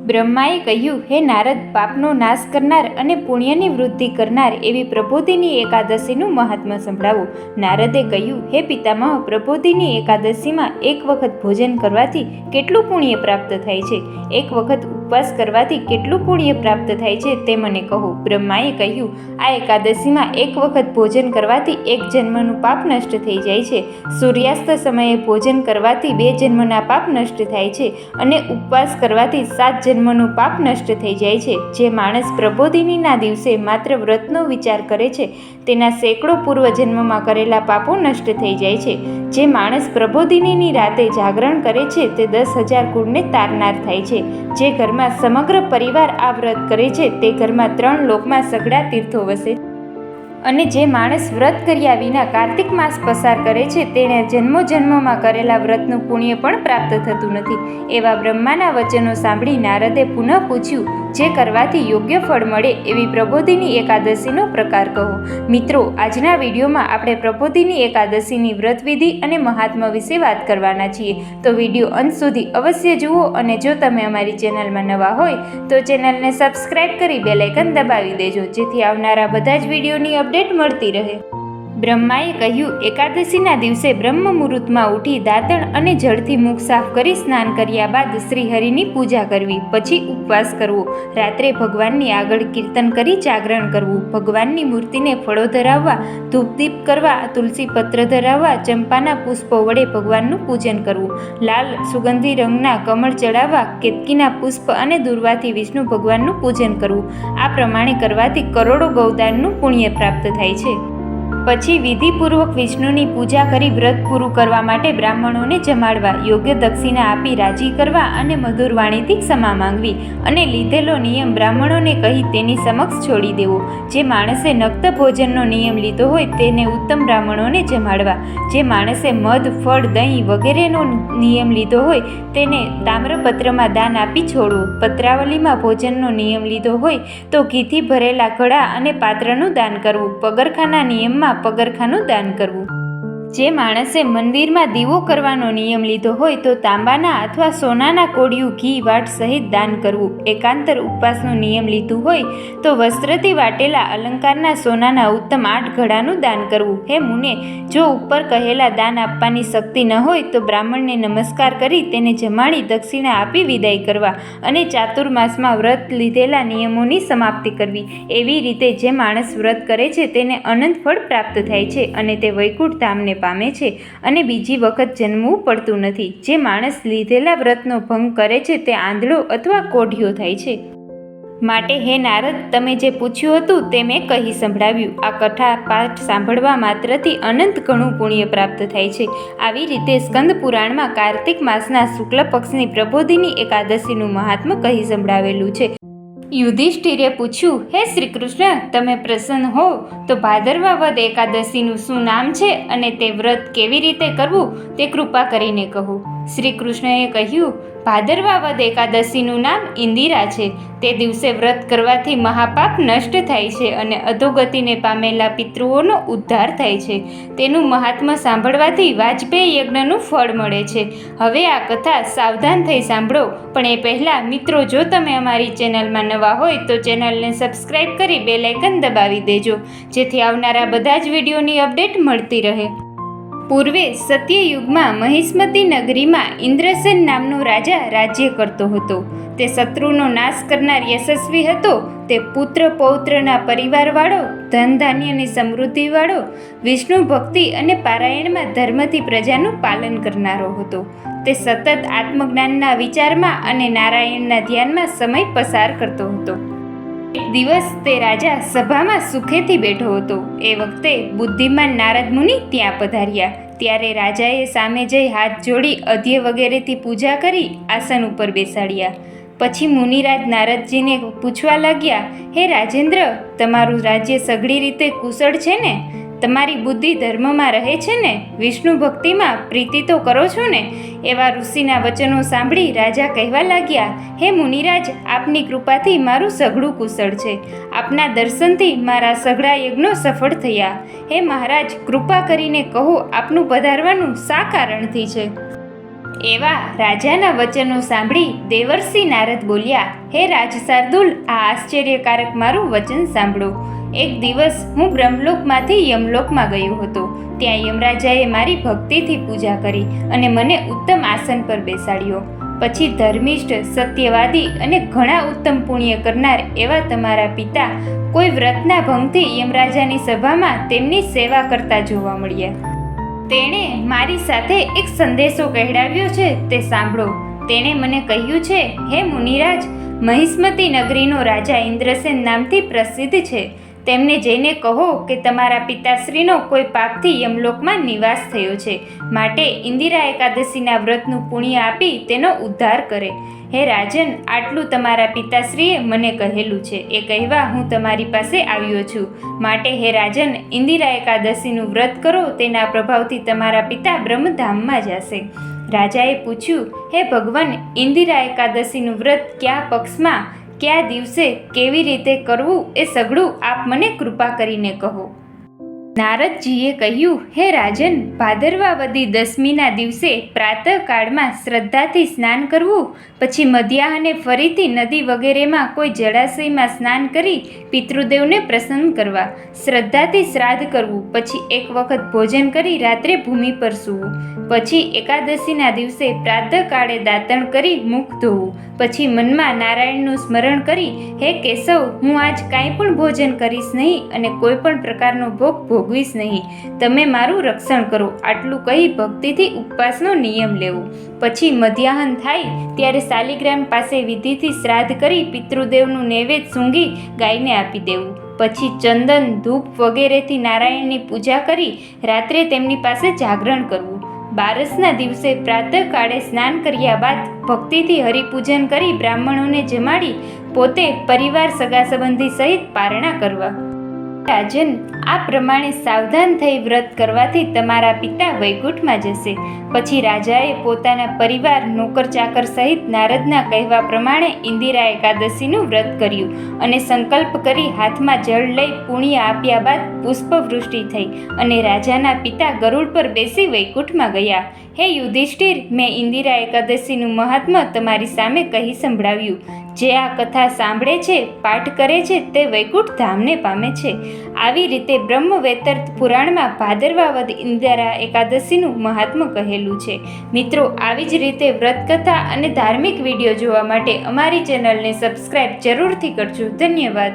બ્રહ્માએ કહ્યું, હે નારદ, પાપનો નાશ કરનાર અને પુણ્યની વૃદ્ધિ કરનાર એવી પ્રબોધિની એકાદશીનું મહાત્મ્ય સંભળાવો. નારદે કહ્યું, હે પિતામહ, પ્રબોધિની એકાદશીમાં એક વખત ભોજન કરવાથી કેટલું પુણ્ય પ્રાપ્ત થાય છે? એક વખત ઉપવાસ કરવાથી કેટલું પુણ્ય પ્રાપ્ત થાય છે તે મને કહો. બ્રહ્માએ કહ્યું, આ એકાદશીમાં એક વખત ભોજન કરવાથી એક જન્મનું પાપ નષ્ટ થઈ જાય છે. સૂર્યાસ્ત સમયે ભોજન કરવાથી 2 જન્મના પાપ નષ્ટ થાય છે અને ઉપવાસ કરવાથી 7 જન્મનું પાપ નષ્ટ થઈ જાય છે. જે માણસ પ્રબોધિનીના દિવસે માત્ર વ્રતનો વિચાર કરે છે તેના સેંકડો પૂર્વજન્મમાં કરેલા પાપો નષ્ટ થઈ જાય છે. જે માણસ પ્રબોધિનીની રાતે જાગરણ કરે છે તે 10,000 કુળને તારનાર થાય છે. જે ઘરમાં સમગ્ર પરિવાર આ વ્રત કરે છે તે ઘરમાં 3 લોકમાં સઘળા તીર્થો વસે. અને જે માણસ વ્રત કર્યા વિના કાર્તિક માસ પસાર કરે છે તેને જન્મો જન્મોમાં કરેલા વ્રતનું પુણ્ય પણ પ્રાપ્ત થતું નથી. એવા બ્રહ્માના વચનો સાંભળી નારદે પુનઃ પૂછ્યું, જે કરવાથી યોગ્ય ફળ મળે એવી પ્રબોધિની એકાદશીનો પ્રકાર કહો. મિત્રો, આજના વિડીયોમાં આપણે પ્રબોધિની એકાદશીની વ્રતવિધિ અને મહાત્મ્ય વિશે વાત કરવાના છીએ. તો વિડીયો અંત સુધી અવશ્ય જુઓ અને જો તમે અમારી ચેનલમાં નવા હોય તો ચેનલને સબસ્ક્રાઈબ કરી બેલ આઇકન દબાવી દેજો, જેથી આવનારા બધા જ વિડીયોની અપડેટ મળતી રહે. બ્રહ્માએ કહ્યું, એકાદશીના દિવસે બ્રહ્મ મુહૂર્તમાં ઉઠી દાંતણ અને જળથી મુખ સાફ કરી સ્નાન કર્યા બાદ શ્રીહરિની પૂજા કરવી. પછી ઉપવાસ કરવો. રાત્રે ભગવાનની આગળ કીર્તન કરી જાગરણ કરવું. ભગવાનની મૂર્તિને ફળો ધરાવવા, ધૂપદીપ કરવા, તુલસી પત્ર ધરાવવા, ચંપાના પુષ્પો વડે ભગવાનનું પૂજન કરવું. લાલ સુગંધી રંગના કમળ ચડાવવા, કેતકીના પુષ્પ અને દુર્વાથી વિષ્ણુ ભગવાનનું પૂજન કરવું. આ પ્રમાણે કરવાથી કરોડો ગૌદાનનું પુણ્ય પ્રાપ્ત થાય છે. પછી વિધિપૂર્વક વિષ્ણુની પૂજા કરી વ્રત પૂરું કરવા માટે બ્રાહ્મણોને જમાડવા, યોગ્ય દક્ષિણા આપી રાજી કરવા અને મધુર વાણીથી ક્ષમા માંગવી અને લીધેલો નિયમ બ્રાહ્મણોને કહી તેની સમક્ષ છોડી દેવો. જે માણસે નક્ત ભોજનનો નિયમ લીધો હોય તેને ઉત્તમ બ્રાહ્મણોને જમાડવા. જે માણસે મધ, ફળ, દહીં વગેરેનો નિયમ લીધો હોય તેને તામ્રપત્રમાં દાન આપી છોડવું. પત્રાવલીમાં ભોજનનો નિયમ લીધો હોય તો ઘીથી ભરેલા ઘડા અને પાત્રનું દાન કરવું. પગરખાના નિયમમાં પગરખાનું દાન કરવું. જે માણસે મંદિરમાં દીવો કરવાનો નિયમ લીધો હોય તો તાંબાના અથવા સોનાના કોડિયું ઘી વાટ સહિત દાન કરવું. એકાંતર ઉપવાસનો નિયમ લીધું હોય તો વસ્ત્રથી વાટેલા અલંકારના સોનાના ઉત્તમ 8 ઘડાનું દાન કરવું. હે મુને, જો ઉપર કહેલા દાન આપવાની શક્તિ ન હોય તો બ્રાહ્મણને નમસ્કાર કરી તેને જમાડી દક્ષિણા આપી વિદાય કરવા અને ચાતુર્માસમાં વ્રત લીધેલા નિયમોની સમાપ્તિ કરવી. એવી રીતે જે માણસ વ્રત કરે છે તેને અનંત ફળ પ્રાપ્ત થાય છે અને તે વૈકુંઠ ધામને પામે છે અને બીજી વખત જન્મવું પડતું નથી. જે માણસ લીધેલા વ્રતનો ભંગ કરે છે તે આંધળો અથવા કોઢિયો થાય છે. માટે હે નારદ, તમે જે પૂછ્યું હતું તે મેં કહી સંભળાવ્યું. આ કથા પાઠ સાંભળવા માત્રથી અનંત ઘણું પુણ્ય પ્રાપ્ત થાય છે. આવી રીતે સ્કંદ પુરાણમાં કાર્તિક માસના શુક્લ પક્ષની પ્રબોધિની એકાદશીનું મહાત્મ્ય કહી સંભળાવેલું છે. યુધિષ્ઠિરે પૂછ્યું, હે શ્રી કૃષ્ણ, તમે પ્રસન્ન હો તો ભાદરવા વદ એકાદશીનું શું નામ છે અને તે વ્રત કેવી રીતે કરવું તે કૃપા કરીને કહો. શ્રી કૃષ્ણએ કહ્યું, ભાદરવા વદ એકાદશીનું નામ ઇન્દિરા છે. તે દિવસે વ્રત કરવાથી મહાપાપ નષ્ટ થાય છે અને અધોગતિને પામેલા પિતૃઓનો ઉદ્ધાર થાય છે. તેનું મહાત્મ્ય સાંભળવાથી વાજપેયી યજ્ઞનું ફળ મળે છે. હવે આ કથા સાવધાન થઈ સાંભળો, પણ એ પહેલાં મિત્રો, જો તમે અમારી ચેનલમાં નવા હોય તો ચેનલને સબસ્ક્રાઈબ કરી બેલ આઇકન દબાવી દેજો, જેથી આવનારા બધા જ વિડીયોની અપડેટ મળતી રહે. પૂર્વે સત્યયુગમાં મહિષ્મતી નગરીમાં ઇન્દ્રસેન નામનો રાજા રાજ્ય કરતો હતો. તે શત્રુનો નાશ કરનાર યશસ્વી હતો. તે પુત્ર પૌત્રના પરિવારવાળો, ધન ધાન્યની સમૃદ્ધિવાળો, વિષ્ણુ ભક્તિ અને પારાયણમાં ધર્મથી પ્રજાનું પાલન કરનારો હતો. તે સતત આત્મજ્ઞાનના વિચારમાં અને નારાયણના ધ્યાનમાં સમય પસાર કરતો હતો. એક દિવસ તે રાજા સભામાં સુખેથી બેઠો હતો. એ વખતે બુદ્ધિમાન નારદ મુનિ ત્યાં પધાર્યા. ત્યારે રાજાએ સામે જઈ હાથ જોડી અધ્ય વગેરેથી પૂજા કરી આસન ઉપર બેસાડ્યા. પછી મુનિરાજ નારદજીને પૂછવા લાગ્યા, હે રાજેન્દ્ર, તમારું રાજ્ય સઘળી રીતે કુશળ છે ને? તમારી બુદ્ધિ ધર્મમાં રહે છે ને? વિષ્ણુ ભક્તિમાં પ્રીતિ તો કરો છો ને? એવા ઋષિના વચનો સાંભળી રાજા કહેવા લાગ્યા, હે મુનિરાજ, આપની કૃપાથી મારું સઘળું કુશળ છે. આપના દર્શનથી મારા સઘળા યજ્ઞો સફળ થયા. હે મહારાજ, કૃપા કરીને કહો, આપનું પધારવાનું શા કારણથી છે? એવા રાજાના વચનો સાંભળી દેવર્ષિ નારદ બોલ્યા, હે રાજ શાર્દુલ, આ આશ્ચર્યકારક મારું વચન સાંભળો. એક દિવસ હું બ્રહ્મલોકમાંથી યમલોકમાં ગયો હતો. ત્યાં યમરાજાએ મારી ભક્તિથી પૂજા કરી અને મને ઉત્તમ આસન પર બેસાડ્યો. પછી ધર્મિષ્ઠ, સત્યવાદી અને ઘણા ઉત્તમ પુણ્ય કરનાર એવા તમારા પિતા કોઈ વ્રતના ભંગથી યમરાજાની સભામાં તેમની સેવા કરતા જોવા મળ્યા. તેણે મારી સાથે એક સંદેશો કહેડાવ્યો છે, તે સાંભળો. તેણે મને કહ્યું છે, હે મુનિરાજ, મહિષ્મતી નગરીનો રાજા ઇન્દ્રસેન નામથી પ્રસિદ્ધ છે. તેમને જઈને કહો કે તમારા પિતાશ્રીનો કોઈ પાપથી યમલોકમાં નિવાસ થયો છે, માટે ઇન્દિરા એકાદશીના વ્રતનું પુણ્ય આપી તેનો ઉદ્ધાર કરે. હે રાજન, આટલું તમારા પિતાશ્રીએ મને કહેલું છે. એ કહેવા હું તમારી પાસે આવ્યો છું. માટે હે રાજન, ઇન્દિરા એકાદશીનું વ્રત કરો, તેના પ્રભાવથી તમારા પિતા બ્રહ્મધામમાં જશે. રાજાએ પૂછ્યું, હે ભગવાન, ઇન્દિરા એકાદશીનું વ્રત કયા પક્ષમાં, કયા દિવસે, કેવી રીતે કરવું, એ સઘળું આપ મને કૃપા કરીને કહો. નારદજીએ કહ્યું, હે રાજન, ભાદરવા વદી દસમીના દિવસે પ્રાતઃકાળમાં શ્રદ્ધાથી સ્નાન કરવું, પછી મધ્યાહને ફરીથી નદી વગેરેમાં કોઈ જળાશયમાં સ્નાન કરી પિતૃદેવને પ્રસન્ન કરવા, શ્રદ્ધાથી શ્રાદ્ધ કરવું, પછી એક વખત ભોજન કરી રાત્રે ભૂમિ પર સૂવું, પછી એકાદશીના દિવસે પ્રાતઃકાળે દાંતણ કરી મુખ ધોવું, પછી મનમાં નારાયણનું સ્મરણ કરી, હે કેશવ, હું આજ કાંઈ પણ ભોજન કરીશ નહીં અને કોઈ પણ પ્રકારનો ભોગ ભોગવીશ નહીં. તમે મારું રક્ષણ કરો. આટલું કહી ભક્તિથી ઉપવાસનો નિયમ લેવો. પછી મધ્યાહન થાય ત્યારે શાલિગ્રામ પાસે વિધિથી શ્રાદ્ધ કરી પિતૃદેવનું નૈવેદ્ય સૂંઘી ગાયને આપી દેવું. પછી ચંદન, ધૂપ વગેરેથી નારાયણની પૂજા કરી રાત્રે તેમની પાસે જાગરણ કરવું. બારસના દિવસે પ્રાતઃકાળે સ્નાન કર્યા બાદ ભક્તિથી હરિપૂજન કરી બ્રાહ્મણોને જમાડી પોતે પરિવાર સગા સંબંધી સહિત પારણા કરવા. રાજન, આ પ્રમાણે સાવધાન થઈ વ્રત કરવાથી તમારા પિતા વૈકુંઠમાં જશે. પછી રાજાએ પોતાના પરિવાર, નોકર ચાકર સહિત નારદના કહેવા પ્રમાણે ઇન્દિરા એકાદશીનું વ્રત કર્યું અને સંકલ્પ કરી હાથમાં જળ લઈ પુણ્ય આપ્યા બાદ પુષ્પવૃષ્ટિ થઈ અને રાજાના પિતા ગરુડ પર બેસી વૈકુંઠમાં ગયા. હે યુધિષ્ઠિર, મેં ઇન્દિરા એકાદશીનું મહાત્મ્ય તમારી સામે કહી સંભળાવ્યું. જે આ કથા સાંભળે છે, પાઠ કરે છે, તે વૈકુંઠ ધામને પામે છે. આવી રીતે બ્રહ્મવૈવર્ત પુરાણમાં ભાદરવા વદ ઇન્દિરા એકાદશીનું મહાત્મ્ય કહેલું છે. મિત્રો, આવી જ રીતે વ્રતકથા અને ધાર્મિક વિડીયો જોવા માટે અમારી ચેનલને સબસ્ક્રાઈબ જરૂરથી કરજો. ધન્યવાદ.